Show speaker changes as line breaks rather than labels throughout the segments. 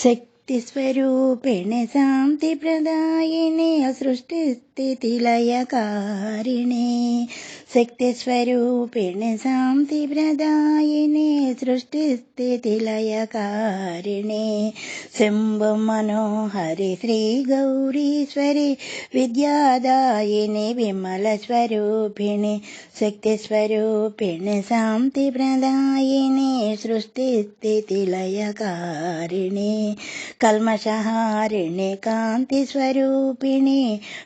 शक्तिस्वरूपिणे शान्तिप्रदायिने सृष्टिस्थितिलयकारिणे शक्तिस्वरूपिणे शान्तिप्रदायिने सृष्टिस्थितिलयकारिणे Shambho मनोहरि श्रीगौरीश्वरि विद्यादायिनि विमलस्वरूपिणि शक्तिस्वरूपिणे शान्तिप्रदायिने सृष्टिस्थितिलयकारिणे कल्मषहारिणे कान्तिस्वरूपिणे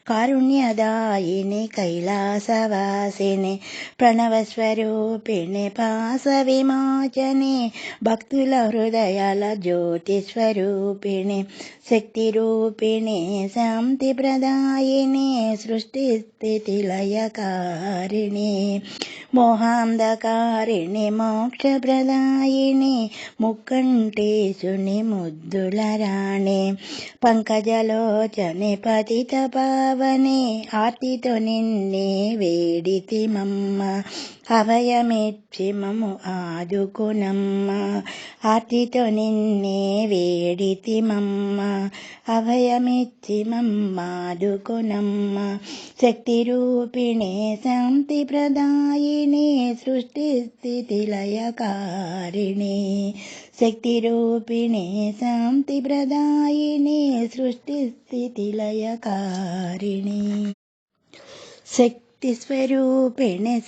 कारुण्यदायिनि कैलासवासिनि प्रणवस्वरूपिणे पाशविमोचने भक्तुल हृदयाल ज्योतिस्वरूपिणे शक्तिरूपिणे शान्तिप्रदायिने सृष्टिस्थितिलयकारिणे मोहान्धकारिणे मोक्षप्रदायिने मुक्कण्ठेशुनि मुद्दुलराणे पंकजलोचने पतितपावने आर्तितो Ninne वेडितिमम्म अभयमिच्छि momo आदुकोनम्म आर्तितो Ninne वेडितिमम्म अभयमिच्छि मम्मादुकोनम्म शक्तिरूपिणे शान्तिप्रदायिने सृष्टिस्थितिलयकारिणे शक्तिरूपिणे शान्तिप्रदायिने सृष्टिस्थितिलयकारिणे शक्तिस्वरूपिणे